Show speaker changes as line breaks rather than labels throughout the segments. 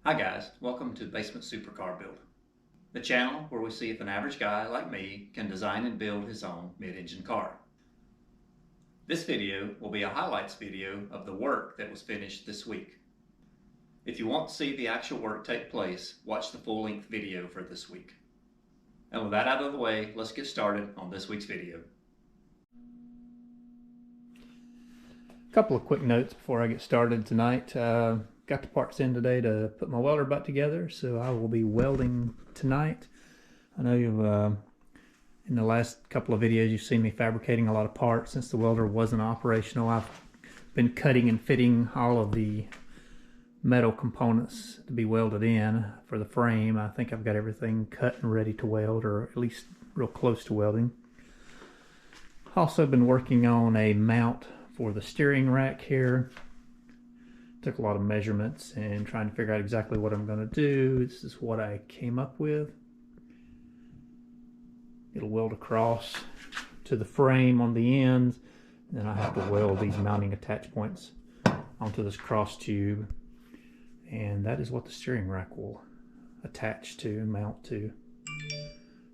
Hi guys, welcome to Basement Supercar Build, the channel where we see if an average guy like me can design and build his own mid-engine car. This video will be a highlights video of the work that was finished this week. If you want to see the actual work take place, watch the full-length video for this week. And with that out of the way, let's get started on this week's video.
A couple of quick notes before I get started tonight. Got the parts in today to put my welder butt together, so I will be welding tonight. I know you've in the last couple of videos you've seen me fabricating a lot of parts. Since the welder wasn't operational, I've been cutting and fitting all of the metal components to be welded in for the frame. I think I've got everything cut and ready to weld, or at least real close to welding. Also been working on a mount for the steering rack here. Took a lot of measurements and trying to figure out exactly what I'm going to do. This is what I came up with. It'll weld across to the frame on the ends. Then I have to weld these mounting attach points onto this cross tube. And that is what the steering rack will attach to and mount to.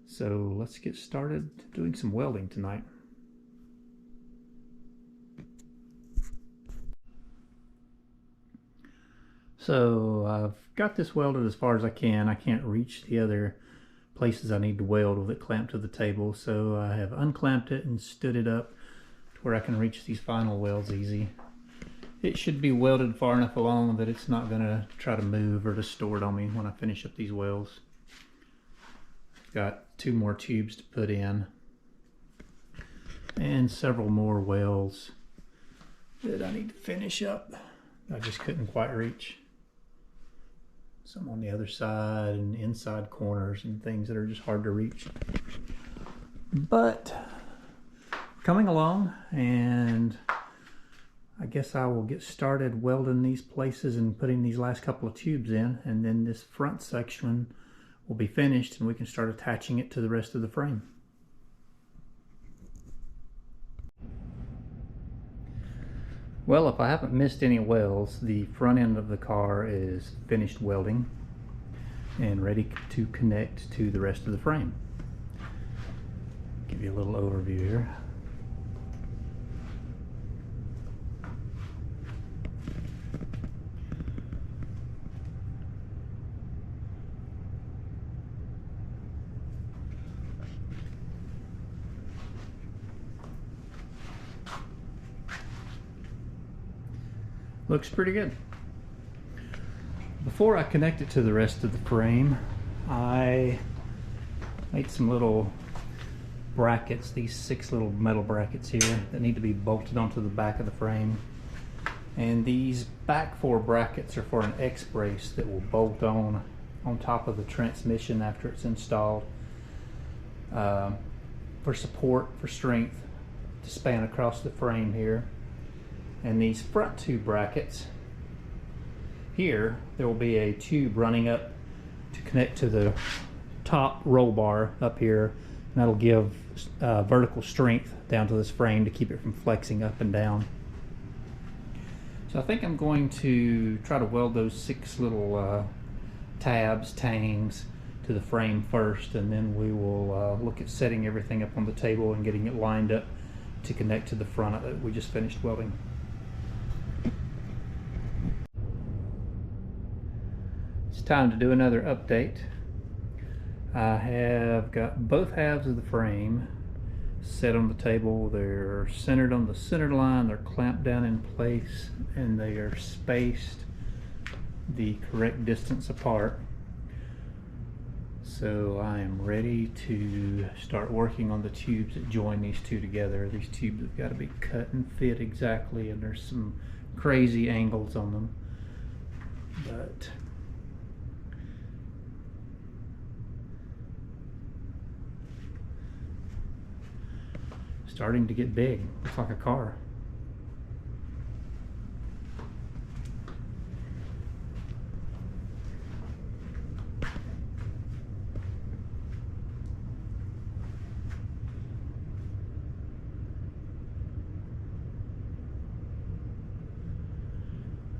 So let's get started doing some welding tonight. So I've got this welded as far as I can. I can't reach the other places I need to weld with it clamped to the table, so I have unclamped it and stood it up to where I can reach these final welds easy. It should be welded far enough along that it's not going to try to move or distort on me when I finish up these welds. I've got 2 more tubes to put in and several more welds that I need to finish up. I just couldn't quite reach. Some on the other side and inside corners and things that are just hard to reach. But coming along, and I guess I will get started welding these places and putting these last couple of tubes in, and then this front section will be finished and we can start attaching it to the rest of the frame. Well, if I haven't missed any welds, the front end of the car is finished welding and ready to connect to the rest of the frame. Give you a little overview here. Looks pretty good. Before I connect it to the rest of the frame, I made some little brackets, these 6 little metal brackets here that need to be bolted onto the back of the frame. And these back 4 brackets are for an X-brace that will bolt on top of the transmission after it's installed, for support, for strength, to span across the frame here. And these front 2 brackets here, there will be a tube running up to connect to the top roll bar up here, and that'll give vertical strength down to this frame to keep it from flexing up and down. So I think I'm going to try to weld those 6 little tabs, tangs to the frame first, and then we will look at setting everything up on the table and getting it lined up to connect to the front that we just finished welding. It's time to do another update. I have got both halves of the frame set on the table. They're centered on the center line, they're clamped down in place, and they are spaced the correct distance apart. So I am ready to start working on the tubes that join these 2 together. These tubes have got to be cut and fit exactly, and there's some crazy angles on them. But starting to get big. Looks like a car.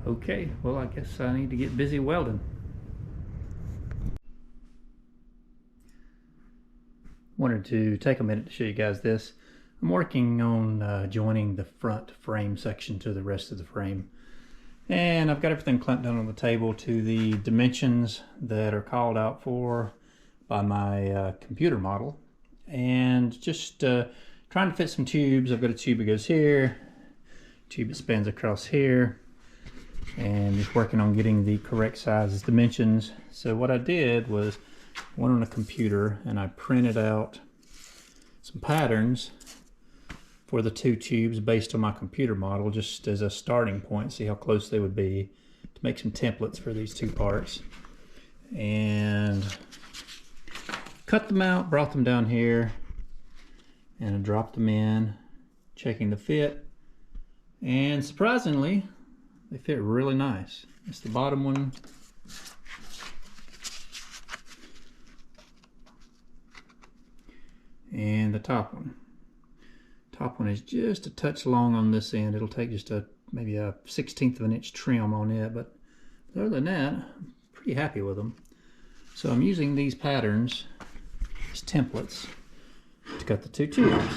Okay, well, I guess I need to get busy welding. Wanted to take a minute to show you guys this. I'm working on joining the front frame section to the rest of the frame. And I've got everything clamped down on the table to the dimensions that are called out for by my computer model. And just trying to fit some tubes. I've got a tube that goes here, tube that spans across here, and just working on getting the correct sizes, dimensions. So what I did was went on a computer and I printed out some patterns for the two tubes based on my computer model, just as a starting point, see how close they would be, to make some templates for these two parts. And cut them out, brought them down here, and I dropped them in, checking the fit. And surprisingly, they fit really nice. It's the bottom one. And the top one. Top one is just a touch long on this end. It'll take just maybe a 1/16 of an inch trim on it, but other than that, I'm pretty happy with them. So I'm using these patterns as templates to cut the two tubes.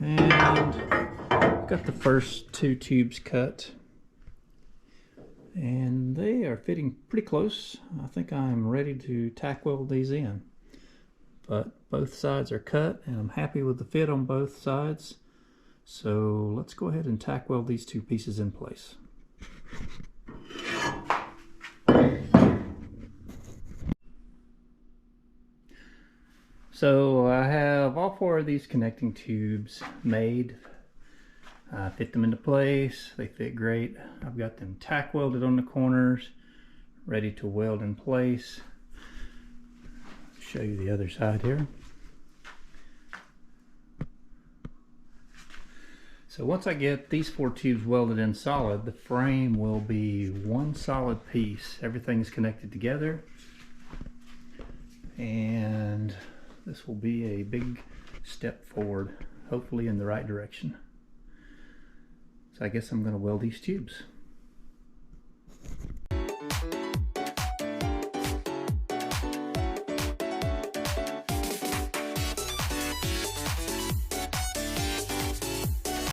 And I've got the first two tubes cut, and they are fitting pretty close. I think I'm ready to tack weld these in. But both sides are cut, and I'm happy with the fit on both sides. So let's go ahead and tack weld these two pieces in place. So I have all four of these connecting tubes made. I fit them into place. They fit great. I've got them tack welded on the corners, ready to weld in place. Show you the other side here. So once I get these four tubes welded in solid, the frame will be one solid piece. Everything's connected together, and this will be a big step forward, hopefully in the right direction. So I guess I'm going to weld these tubes.